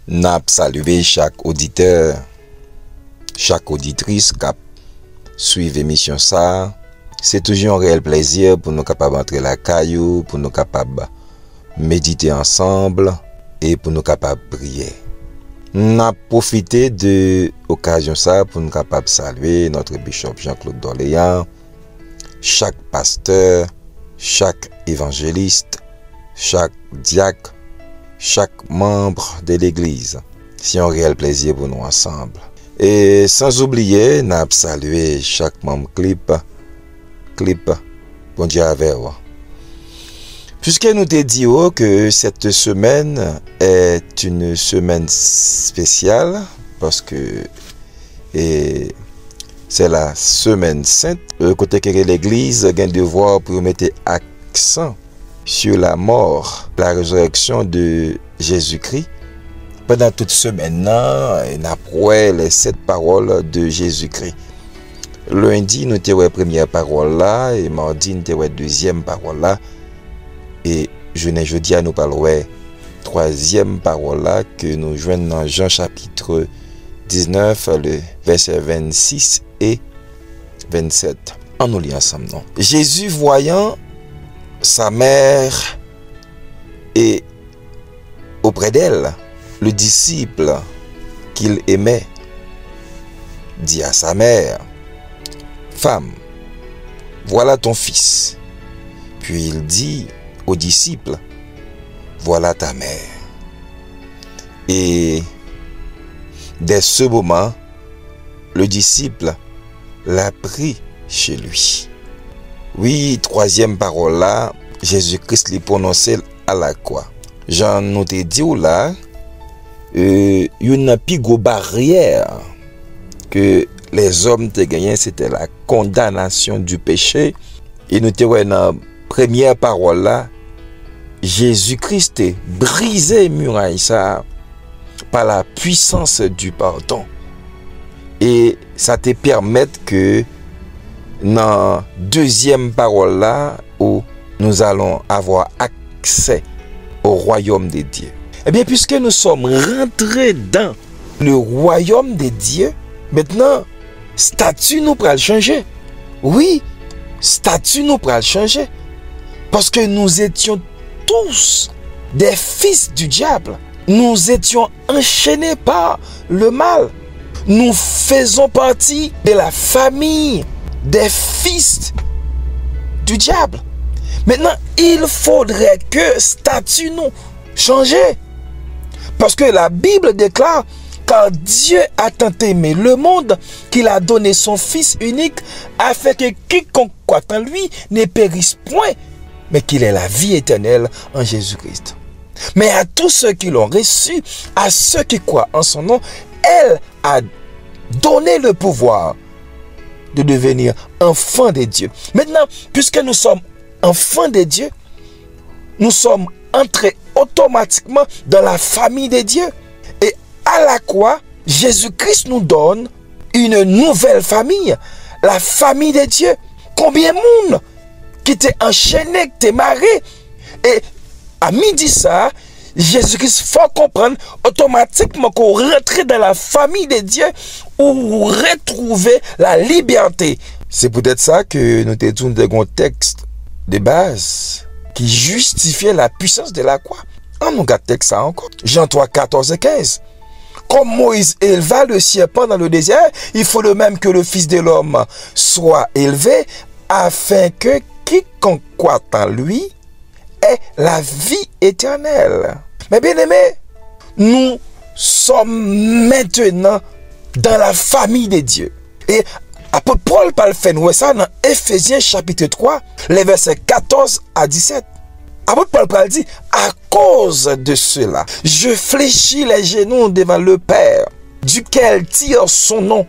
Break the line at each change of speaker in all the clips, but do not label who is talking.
N'a salué chaque auditeur, chaque auditrice qui suit l'émission ça. C'est toujours un réel plaisir pour nous capables d'entrer la caillou, pour nous capables méditer ensemble et pour nous capables prier. N'a profité de l'occasion ça pour nous capables saluer notre bishop Jean-Claude Doléan, chaque pasteur, chaque évangéliste, chaque diacre, chaque membre de l'église. C'est un réel plaisir pour nous ensemble. Et sans oublier, n'a salué chaque membre clip, bon Dieu avec vous. Puisque nous te dit que cette semaine est une semaine spéciale, parce que c'est la semaine sainte, côté que l'église a un devoir pour mettre accent sur la mort, la résurrection de Jésus-Christ. Pendant toute semaine, on a les 7 paroles de Jésus-Christ. Lundi, nous avons la première parole là, et mardi, nous avons la deuxième parole là, et jeudi, nous parlons la troisième parole là, que nous joignons dans Jean chapitre 19, le verset 26 et 27. On nous lit ensemble, non? Jésus voyant sa mère et auprès d'elle, le disciple qu'il aimait, dit à sa mère, « Femme, voilà ton fils. » Puis il dit au disciple, « Voilà ta mère. » Et dès ce moment, le disciple l'a pris chez lui. Oui, troisième parole là, Jésus-Christ l'a prononcé à la croix. Jean nous te dit là, il y a une plus grosse barrière que les hommes te gagné, c'était la condamnation du péché. Et nous te voyons dans la première parole là, Jésus-Christ a brisé muraille ça par la puissance du pardon. Et ça te permet que dans la deuxième parole là, où nous allons avoir accès au royaume des dieux. Eh bien, puisque nous sommes rentrés dans le royaume des dieux, maintenant, statut nous pourra changer. Oui, statut nous pourra changer. Parce que nous étions tous des fils du diable. Nous étions enchaînés par le mal. Nous faisons partie de la famille des fils du diable. Maintenant, il faudrait que statut nous change. Parce que la Bible déclare, car Dieu a tant aimé le monde qu'il a donné son Fils unique afin que quiconque croit en lui ne périsse point, mais qu'il ait la vie éternelle en Jésus-Christ. Mais à tous ceux qui l'ont reçu, à ceux qui croient en son nom, elle a donné le pouvoir de devenir enfants de Dieu. Maintenant, puisque nous sommes enfants de Dieu, nous sommes entrés automatiquement dans la famille de Dieu. Et à la croix, Jésus-Christ nous donne une nouvelle famille, la famille de Dieu. Combien de monde qui t'est enchaîné, qui t'est marié. Et à midi ça, Jésus-Christ faut comprendre automatiquement qu'on rentre dans la famille de Dieu ou retrouver la liberté. C'est peut-être ça que nous te disons un texte de base qui justifiait la puissance de la croix. On nous garde texte ça encore. Jean 3, 14 et 15. Comme Moïse éleva le serpent dans le désert, il faut le même que le Fils de l'homme soit élevé afin que quiconque croit en lui ait la vie éternelle. Mais bien aimé, nous sommes maintenant dans la famille de Dieu. Et apôtre Paul parle fait nous ça dans Éphésiens chapitre 3, les versets 14 à 17. Apôtre Paul parle dit, à cause de cela, je fléchis les genoux devant le Père, duquel tire son nom,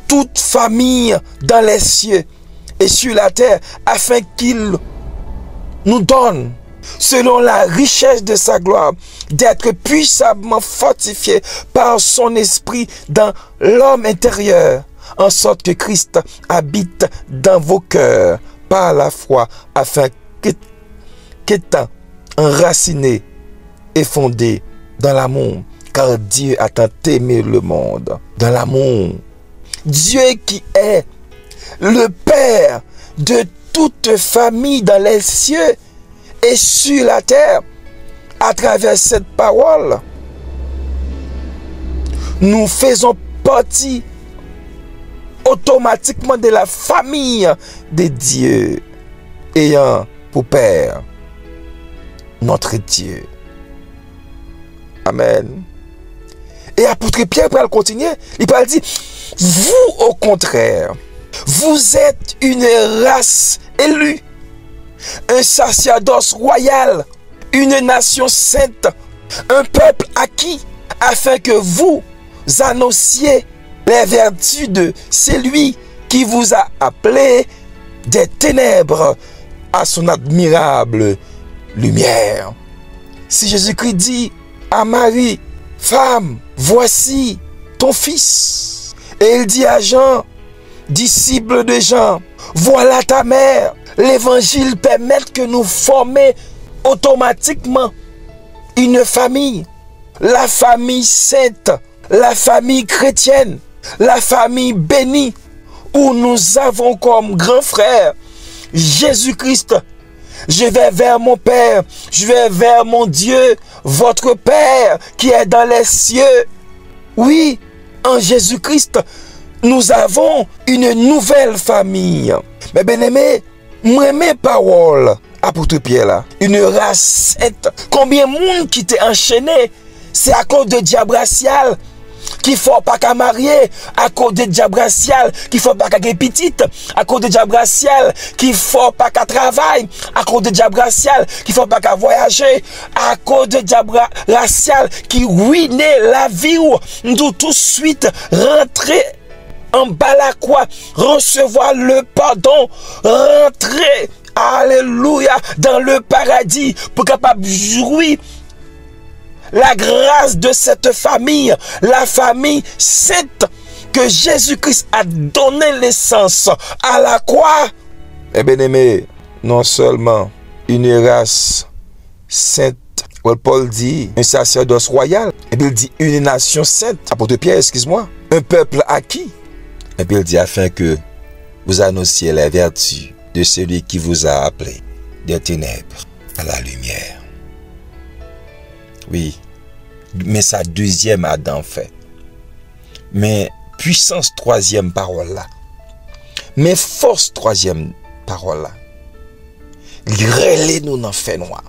toute famille dans les cieux et sur la terre, afin qu'il nous donne, selon la richesse de sa gloire, d'être puissamment fortifié par son esprit dans l'homme intérieur, en sorte que Christ habite dans vos cœurs par la foi, afin qu'étant enraciné et fondé dans l'amour, car Dieu a tant aimé le monde dans l'amour. Dieu qui est le Père de toute famille dans les cieux et sur la terre, à travers cette parole, nous faisons partie automatiquement de la famille de Dieu, ayant pour Père notre Dieu. Amen. Et apôtre Pierre va continuer, il va dire, vous au contraire, vous êtes une race élue, un sacerdoce royal, une nation sainte, un peuple acquis, afin que vous annonciez les vertus de celui qui vous a appelé des ténèbres à son admirable lumière. Si Jésus-Christ dit à Marie, femme, voici ton fils. Et il dit à Jean, disciple de Jean, voilà ta mère. L'évangile permet que nous formions automatiquement une famille. La famille sainte, la famille chrétienne, la famille bénie, où nous avons comme grand frère Jésus-Christ. Je vais vers mon Père, je vais vers mon Dieu, votre Père qui est dans les cieux. Oui, en Jésus-Christ, nous avons une nouvelle famille. Mais bien aimé, moi mes paroles, apôtre Pierre là, une race sainte. Combien de monde qui t'est enchaîné, c'est à cause de diable racial. Qui faut pas qu'à marier à cause de diable racial, qui faut pas qu'à petite à cause de diable racial, qui faut pas qu'à travailler à cause de diable racial, qui faut pas qu'à voyager à cause de diable racial, qui ruine la vie ou nous tout de suite rentrer en bas la croix, recevoir le pardon, rentrer, alléluia, dans le paradis pour capable jouir la grâce de cette famille, la famille sainte que Jésus-Christ a donné l'essence à la croix. Eh bien aimé, non seulement une race sainte, Paul dit un sacerdoce royal, et puis il dit une nation sainte, apôtre Pierre, excuse-moi, un peuple acquis. Et puis il dit afin que vous annonciez les vertus de celui qui vous a appelé des ténèbres à la lumière. Oui, mais sa deuxième Adam fait. Mais puissance troisième parole là. Mais force troisième parole là. Li relè nous dans fait noir.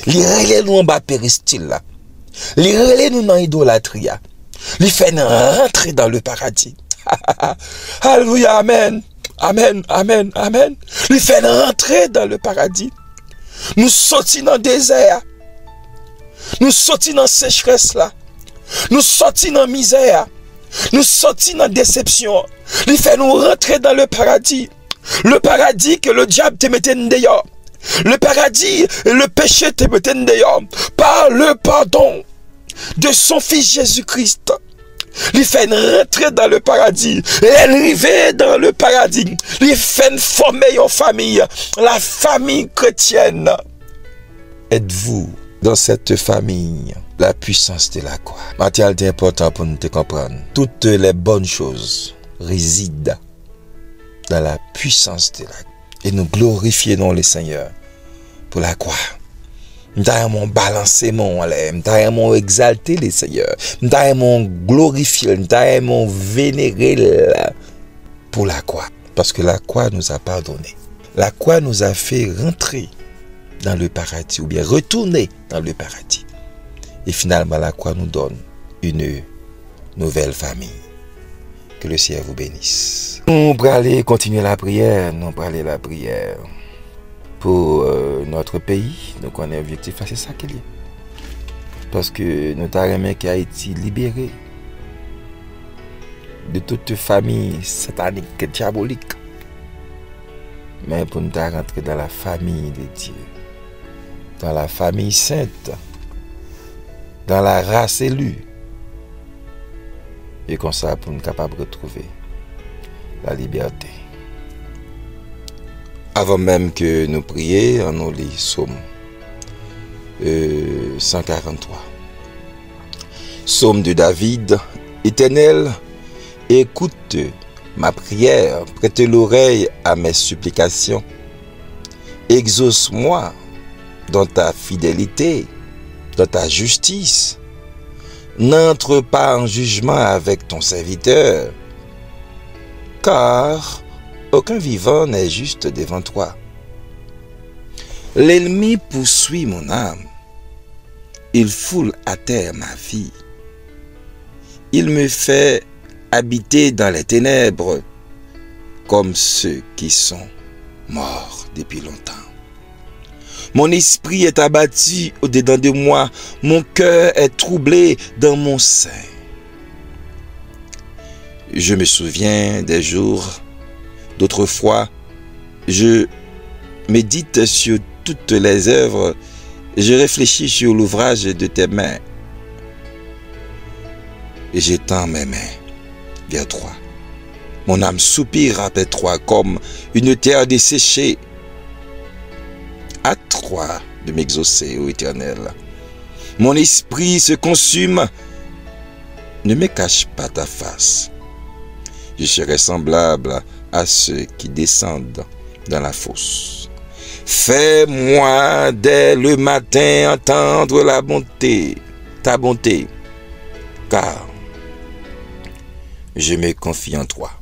Li relè nous en bas péristyle là. Li relè nous dans idolâtrie. Li fait nous rentrer dans le paradis. Alléluia, amen. Amen, amen, amen. Li fait nous rentrer dans le paradis. Nous sortis dans le désert. Nous sortis dans la sécheresse là. Nous sortis dans la misère. Nous sortis dans la déception. Il fait nous rentrer dans le paradis. Le paradis que le diable te mettait dehors. Le paradis, le péché te mettait dehors. Par le pardon de son fils Jésus-Christ. Il fait rentrer dans le paradis. Et arriver dans le paradis. Il fait former une famille. La famille chrétienne. Êtes-vous dans cette famille, la puissance de la croix? Mathieu, c'est important pour nous te comprendre. Toutes les bonnes choses résident dans la puissance de la croix. Et nous glorifions le Seigneur pour la croix. Nous avons balancé mon lait, nous avons exalté le Seigneur, nous avons glorifié, nous avons vénéré pour la croix. Parce que la croix nous a pardonné. La croix nous a fait rentrer dans le paradis, ou bien retourner dans le paradis. Et finalement, la croix nous donne une nouvelle famille. Que le Seigneur vous bénisse. Nous allons aller continuer la prière. Nous allons aller la prière pour notre pays. Donc, on est objectif, c'est ça qu'il y a. Parce que nous avons qui Haïti libéré de toute famille satanique, diabolique. Mais pour nous rentrer dans la famille de Dieu. Dans la famille sainte, dans la race élue, et comme ça pour nous capables de retrouver la liberté. Avant même que nous prions, nous lisons Psaume 143. Psaume de David. Éternel, écoute ma prière, prête l'oreille à mes supplications. Exauce-moi dans ta fidélité, dans ta justice. N'entre pas en jugement avec ton serviteur, car aucun vivant n'est juste devant toi. L'ennemi poursuit mon âme, il foule à terre ma vie. Il me fait habiter dans les ténèbres, comme ceux qui sont morts depuis longtemps. Mon esprit est abattu au-dedans de moi, mon cœur est troublé dans mon sein. Je me souviens des jours d'autrefois, je médite sur toutes les œuvres, je réfléchis sur l'ouvrage de tes mains. Et j'étends mes mains vers toi. Mon âme soupire après toi comme une terre desséchée. À toi de m'exaucer, ô Éternel. Mon esprit se consume. Ne me cache pas ta face. Je serai semblable à ceux qui descendent dans la fosse. Fais-moi dès le matin entendre la bonté, ta bonté, car je me confie en toi.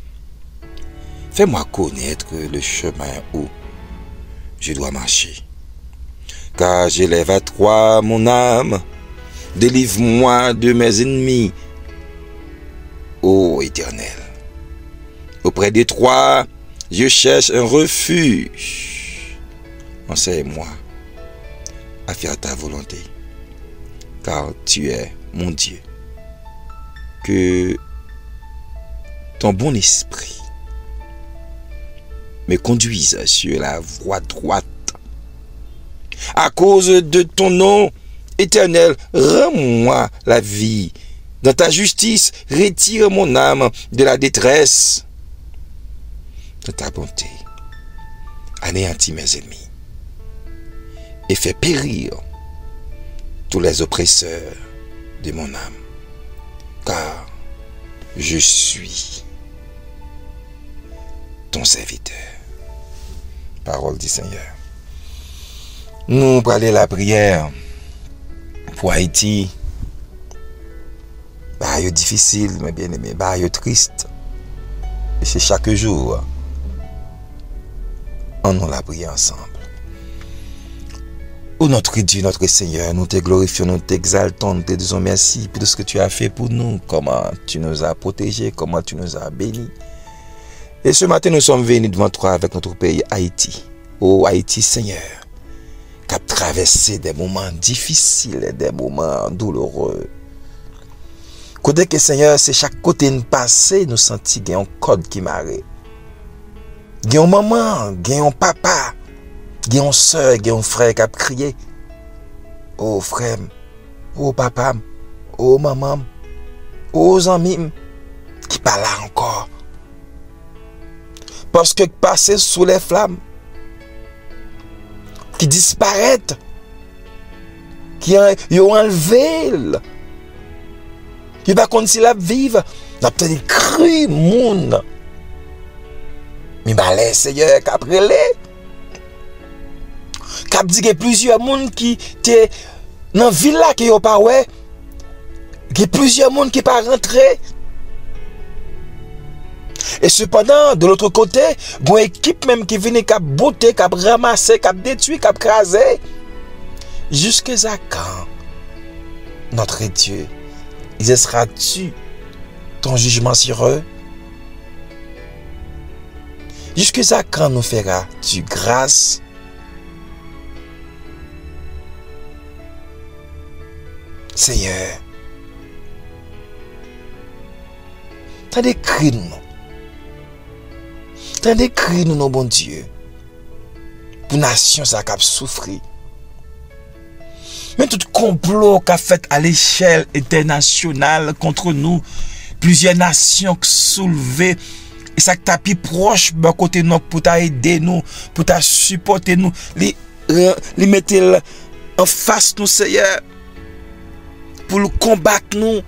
Fais-moi connaître le chemin où je dois marcher. Car j'élève à toi mon âme. Délivre-moi de mes ennemis, ô Éternel. Auprès de toi, je cherche un refuge. Enseigne-moi à faire ta volonté, car tu es mon Dieu. Que ton bon esprit me conduise sur la voie droite. À cause de ton nom, Éternel, rends-moi la vie. Dans ta justice, retire mon âme de la détresse. Dans ta bonté, anéantis mes ennemis et fais périr tous les oppresseurs de mon âme, car je suis ton serviteur. Parole du Seigneur. Nous parlons la prière pour Haïti. Bah, difficile, mes bien-aimés. Bah, triste. Et c'est chaque jour. On nous la prière ensemble. Oh notre Dieu, notre Seigneur, nous te glorifions, nous t'exaltons, nous te disons merci pour tout ce que tu as fait pour nous, comment tu nous as protégés, comment tu nous as bénis. Et ce matin, nous sommes venus devant toi avec notre pays Haïti. Oh Haïti, Seigneur, qui a traversé des moments difficiles, des moments douloureux. Côté que Seigneur, c'est chaque côté nous passer, nous sentis qu'il y a un code qui m'arrête. Il y a une maman, il y a un papa, il y a une soeur, il y a un frère qui a crié. Oh frère, oh papa, oh maman, oh amis, qui parlent là encore. Parce que passer sous les flammes, qui disparaissent, qui ont enlevé, qui va continuer à vivre, n'a pas des cris, monde. Mais les Seigneur, qu'après les, qu'ap dit que plusieurs monde qui étaient dans la ville là, qui n'ont pas ouais, qu'il y a plusieurs monde qui pas rentré. Et cependant, de l'autre côté, il y a une équipe même qui vient, qui a bouté, qui a ramassé, qui a détruit, qui a crasé. Jusqu'à quand, notre Dieu, exerceras-tu ton jugement sur eux? Jusqu'à quand nous feras-tu grâce? Seigneur, t'as des cris nous. T'as des cris nous, bon Dieu. Pour nation ça qui a souffert. Mais tout complot qu'a fait à l'échelle internationale contre nous, plusieurs nations qui soulevées, et ça qui t'a plus proche de côté nous pour t'aider nous, pour t'a supporter nous, les mettre en face nous, Seigneur. pour le combattre nous,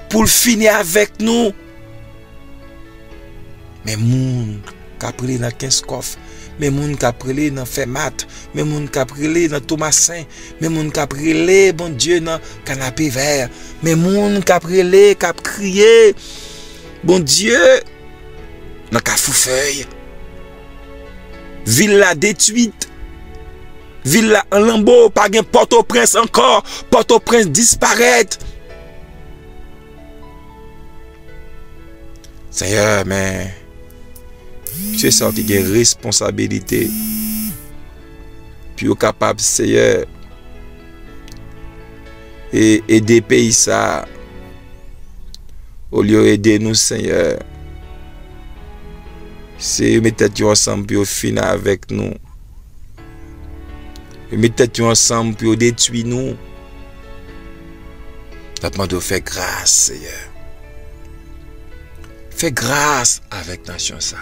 pour le finir avec nous. Mais moun qui a pris dans 15 coffres, mais moun qui a pris dans Fermat, mais moun qui a pris dans Thomasin, mais moun qui a pris bon Dieu dans canapé vert, mais moun qui a pris qui a crié bon Dieu dans Cafoufeuille. Ville la détruite. Ville la en lambeau, pas gen Port-au-Prince encore, Port-au-Prince disparaît. Seigneur, mais c'est ça qui a une responsabilité. Puis au capable, Seigneur, et aider pays ça, au lieu d'aider nous, Seigneur, c'est mettre tout ensemble pour finir avec nous. Mettre tout ensemble pour détruire nous. Nous demandons de faire grâce, Seigneur. Fais grâce avec nation ça.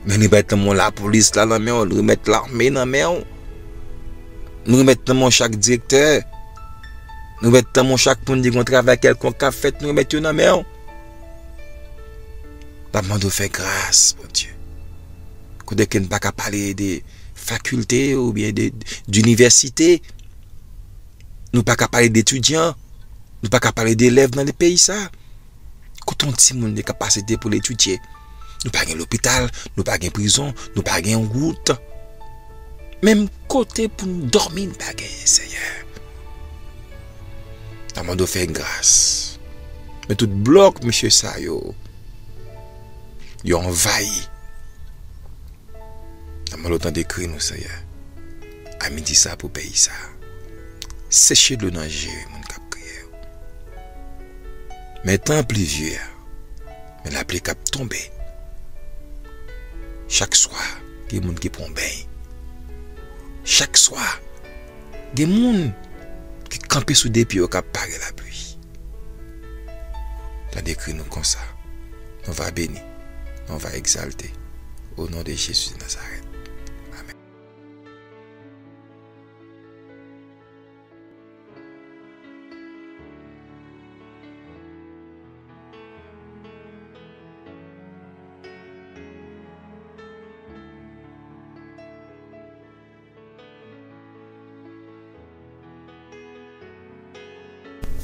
Mais nous mettons la police là dans la main, nous remettons l'armée dans la main. Nous remettons chaque directeur. Nous mettons chaque monde qui travaille quelqu'un qui a fait, nous remettons dans la main. Nous demandons de faire grâce, mon Dieu. Quand on ne peut pas parler des facultés ou bien d'université, nous ne pouvons pas parler d'étudiants, nous ne pouvons pas parler d'élèves dans les pays ça. Quand on a des capacités pour l'étudier, nous n'avons pas l'hôpital, nous n'avons pas prison, nous n'avons pas route. Même côté pour nous dormir, nous n'avons pas Seigneur. Nous demandons de faire grâce. Mais tout bloc, monsieur Sayo, il a envahi. Nous avons le temps d'écrire, nous, Seigneur. À midi, ça pour payer ça. Séchez le danger, mon cap prière. Mais temps pluvieux, mais la pluie cap tombé. Chaque soir, il y a des gens qui prennent bain. Chaque soir, il y a des gens qui campent sous des pieds qui parlent la pluie. Nous d'écrire nous comme ça. On va bénir, on va exalter. Au nom de Jésus de Nazareth. Amen.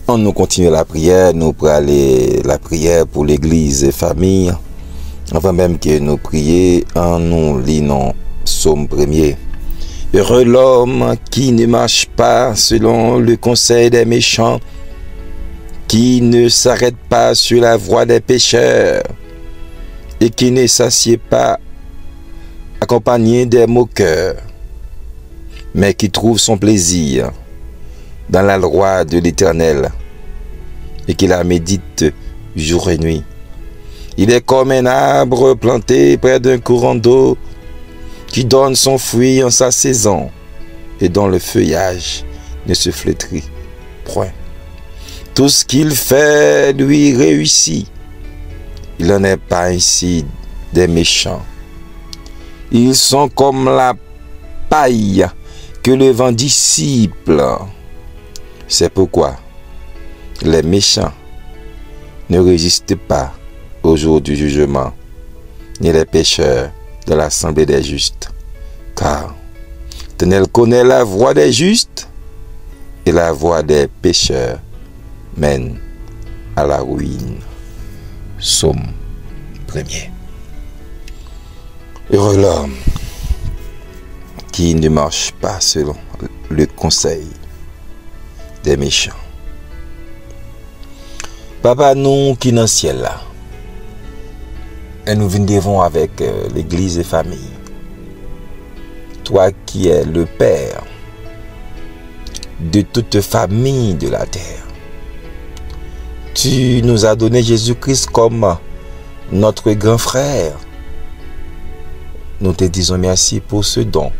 On nous continue la prière, nous pour aller la prière pour l'église et famille. Avant même que nous prions, en nous lisons Psaume 1er. Heureux l'homme qui ne marche pas selon le conseil des méchants, qui ne s'arrête pas sur la voie des pécheurs, et qui ne s'assied pas accompagné des moqueurs, mais qui trouve son plaisir dans la loi de l'Éternel, et qui la médite jour et nuit. Il est comme un arbre planté près d'un courant d'eau, qui donne son fruit en sa saison, et dont le feuillage ne se flétrit point. Tout ce qu'il fait lui réussit. Il n'en est pas ainsi des méchants. Ils sont comme la paille que le vent dissipe. C'est pourquoi les méchants ne résistent pas au jour du jugement, ni les pécheurs de l'assemblée des justes. Car l'Éternel connaît la voie des justes, et la voie des pécheurs mène à la ruine. Psaume 1er. Heureux l'homme qui ne marche pas selon le conseil des méchants. Papa, nous qui dans le ciel là, et nous venons devant avec l'église et famille. Toi qui es le Père de toute famille de la terre. Tu nous as donné Jésus-Christ comme notre grand frère. Nous te disons merci pour ce don,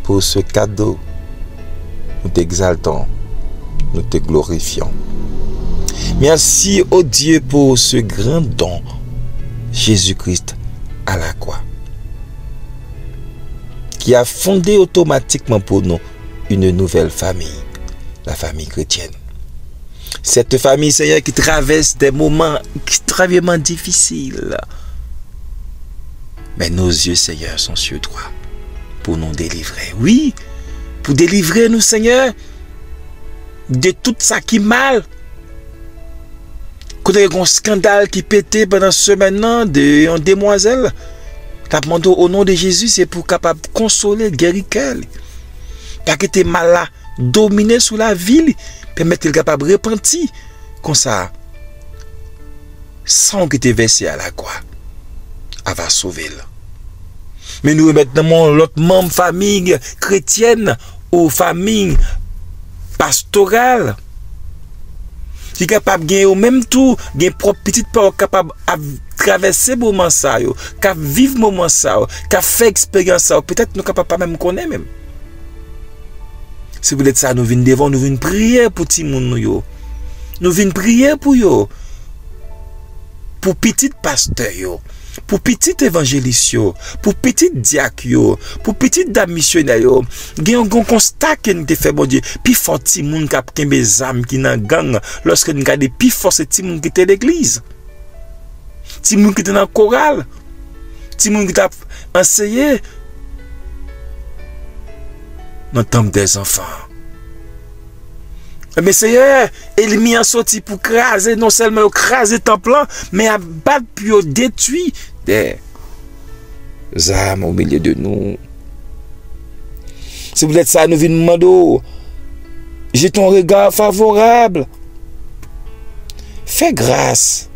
pour ce cadeau. Nous t'exaltons, nous te glorifions. Merci au Dieu pour ce grand don, Jésus-Christ à la croix, qui a fondé automatiquement pour nous une nouvelle famille.
la famille chrétienne. Cette famille, Seigneur, qui traverse des moments extrêmement difficiles. Mais nos yeux, Seigneur, sont sur toi pour nous délivrer. Oui, pour délivrer nous, Seigneur, de tout ça qui est mal. Quand il y a un scandale qui pétait pendant ce maintenant de une demoiselle, t'as demandé au nom de Jésus, c'est pour capable consoler, guérir qu'elle. Pas que t'es mal là, dominer sous la ville, permettre capable de repentir. Comme ça, sans que t'es versé à la croix, elle va sauver. Mais nous maintenant l'autre membre famille chrétienne ou famille pastorale qui est capable de gagner au même tour, gagner propre petite part capable de traverser moment ça yo, capable vivre moment ça, capable faire expérience ça, peut-être nous capable pas même connaître même. Si vous êtes ça, nous venons devant, nous venons prier pour ti moun nou yo. Nous venons prier pour yo. Pour petit pasteur yo, pour petit évangéliste yo, pour petit diacre yo, pour petit dame missionnaire yo. Gen un constat que nous te fait bon Dieu. Puis fort ti moun k'ap kembe zam qui nan gang lorsque nous regarde puis fort c'est ti moun qui était l'église. Ti moun qui était dans chorale. Ti moun qui t'a enseigné dans le temple des enfants. Mais Seigneur, il mis en sorti pour craser, non seulement craser le temple, mais à battre puis détruire des âmes au milieu de nous. Si vous êtes ça, nous venons demander, j'ai ton regard favorable. Fais grâce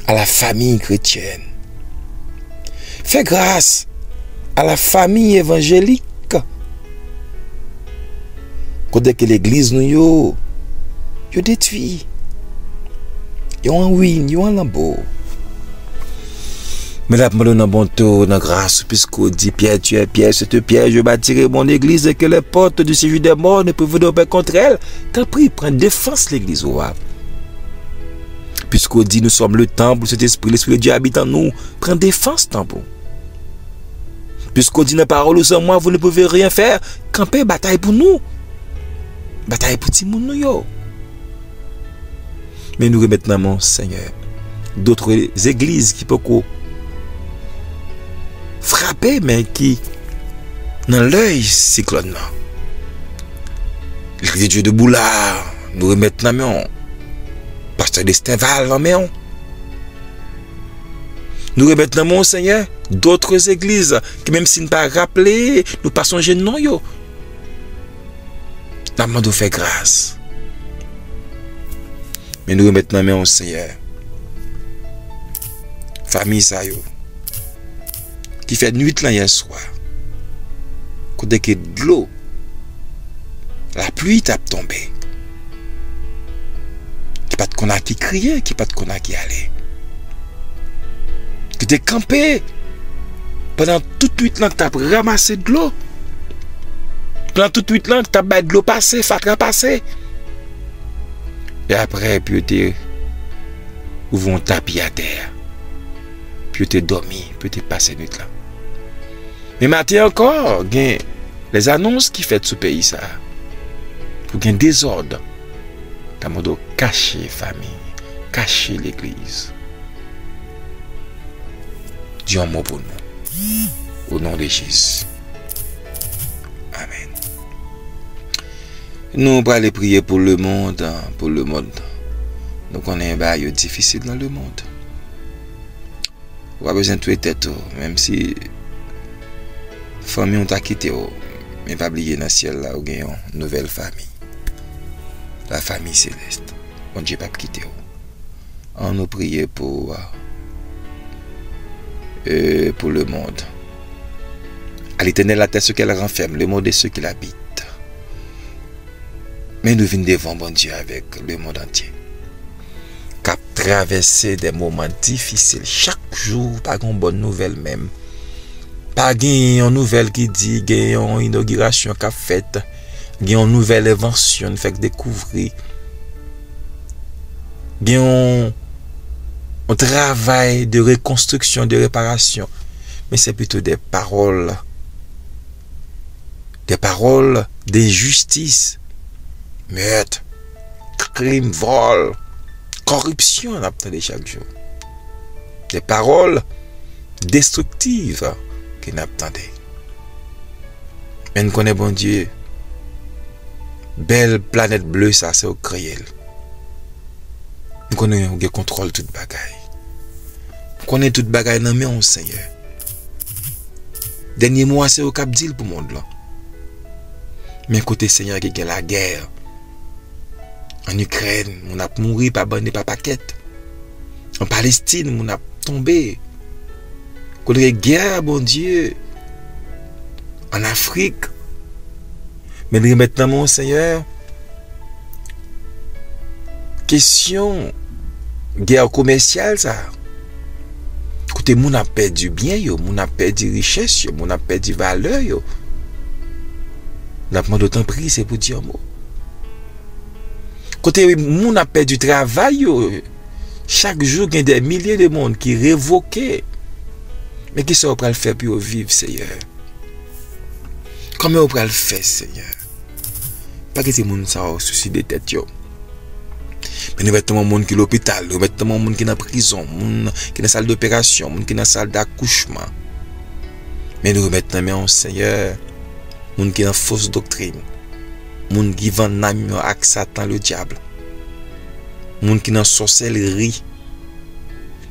à la famille chrétienne. Fais grâce à la famille évangélique. Quand que l'église nous yo détruit. Yo en ruine, yo en lambeau. Mais là, nous avons bon tour, dans grâce, puisqu'on dit Pierre, tu es Pierre, cette pierre, je bâtirai mon église et que les portes du séjour des morts ne peuvent pas contre elle. T'as pris, prends défense l'église. Puisqu'on dit nous sommes le temple, cet esprit, l'esprit de Dieu habite en nous. Prends défense, temple. Puisqu'on dit la parole sans moi, vous ne pouvez rien faire. Camper, bataille pour nous. Bataille pour ti moun nou yo. Mais nous remettons mon Seigneur d'autres églises qui peuvent frapper mais qui dans l'œil cyclone. L'église de Dieu de Boulard, nous remettons mon pasteur d'Estinval en main. Nous remettons mon Seigneur d'autres églises qui même si nous pas rappelé, nous passons jeune non yo. Nous demandons de faire grâce. Mais nous remettons main au Seigneur. Famille ça yo. Qui fait nuit là hier soir. Quand que de l'eau. La pluie tape tombé. Qui pas de qu'on a qui crier, qui pas de qu'on a qui aller. Qui t'es campé. Pendant toute nuit là, tu as ramassé de l'eau. Pendant toute nuit là, tu as de l'eau passée, fatra passée. Et après, puis tu vont taper à terre. Puis tu dormi, puis tu passé nuit là. Mais matin encore, les annonces qui fait ce pays ça. Pour qu'il y ait un désordre. Tu as cacher famille, cacher l'église. Dieu un mot pour nous. Au nom de Jésus. Amen. Nous allons aller prier pour le monde. Pour le monde. Nous connaissons un bail difficile dans le monde. On a besoin de tout tête, même si la famille ont quitté, mais pas oublier dans le ciel là, où une nouvelle famille. La famille céleste. On ne pas quitter. On nous prier pour le monde. À l'Éternel la terre ce qu'elle renferme, le monde et ceux qui l'habitent. Mais nous venons devant bon Dieu avec le monde entier. Cap traverser des moments difficiles chaque jour, pas une bonne nouvelle même. Pas une nouvelle qui dit qu'il y a une inauguration qu'a faite, il y a une nouvelle invention fait découvrir. Il y a un travail de reconstruction, de réparation. Mais c'est plutôt des paroles de justice, meurtre, crime, vol, corruption, on attendait chaque jour. Des paroles destructives qu'on attendait. Mais nous connaissons bon Dieu. Belle planète bleue, ça, c'est au créel. Nous connaissons le contrôle toute bagaille. Nous connaissons toute bagaille dans mes Seigneur. Dernier mois, c'est au Cap d'Île pour le monde là. Mais côté Seigneur, il y a la guerre. En Ukraine, on a mouru par bande par paquette. En Palestine, on a tombé. Côté la guerre, bon Dieu. En Afrique. Mais maintenant, mon Seigneur, question guerre commerciale, ça. Écoutez, moun a perdu bien, yo, moun a perdu richesse, yo, moun a perdu valeur, yo. La demande d'autant prix, c'est pour dire mot. Côté moun a perdu travail, yo. Chaque jour, il y a des milliers de monde qui révoquent. Mais qui ça va le faire pour vivre, Seigneur? Comment on va le faire, Seigneur? Pas que ces gens ça souci de tête yo. Mais nous mettons un monde qui est à l'hôpital, nous mettons un monde qui est en prison, monde qui est dans la salle d'opération, monde qui est dans la salle d'accouchement. Mais nous mettons en Seigneur, monde qui est en fausse doctrine, monde qui vend l'âme avec Satan le diable, monde qui est en sorcellerie.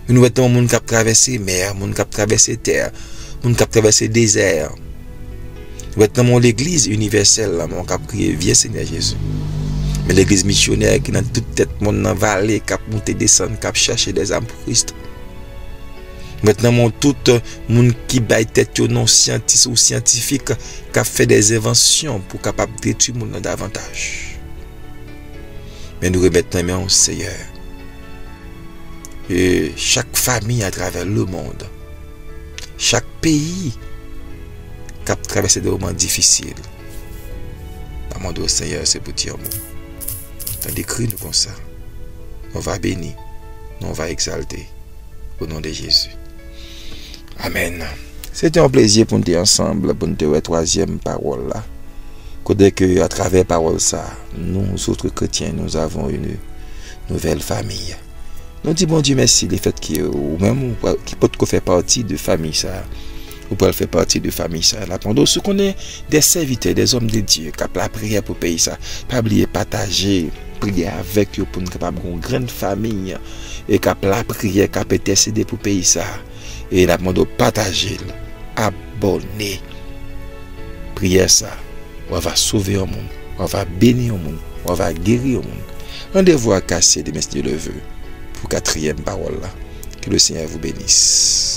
Nous mettons un monde qui a traversé mer, monde qui a traversé terre, monde qui a traversé désert. Maintenant, l'église universelle, mon cap prier, viens Seigneur Jésus. Mais l'église missionnaire qui dans toute tête, mon dans vallée, cap monter, descendre, cap chercher des âmes pour Christ. Maintenant, mon tout monde qui baille tête non scientifique ou scientifique, qui a fait des inventions pour capable détruire mon davantage. Mais nous remettons maintenant au Seigneur. Et chaque famille à travers le monde, chaque pays, qui a traversé des moments difficiles. Demande au Seigneur, c'est pour dire mot. Dans des cris, nous comme ça. On va bénir, on va exalter. Au nom de Jésus. Amen. C'était un plaisir pour nous être ensemble, pour nous dire la troisième parole là. Côté que à travers parole ça, nous autres chrétiens, nous avons une nouvelle famille. Nous disons bon Dieu merci le fait que ou même qui peut faire partie de famille ça. Vous pouvez faire partie de famille ça. Là, pendant ce qu'on est des serviteurs, des hommes de Dieu, qui ont la prière pour payer ça. Pas oublier partager, prier avec eux pour nous capable une grande famille et qui ont la prière, qui ont intercédé pour payer ça. Et là, pendant partager, abonner, prier ça. On va sauver au monde, on va bénir au monde, on va guérir au monde. Rendez-vous à casser de Messie le veut pour quatrième parole là. Que le Seigneur vous bénisse.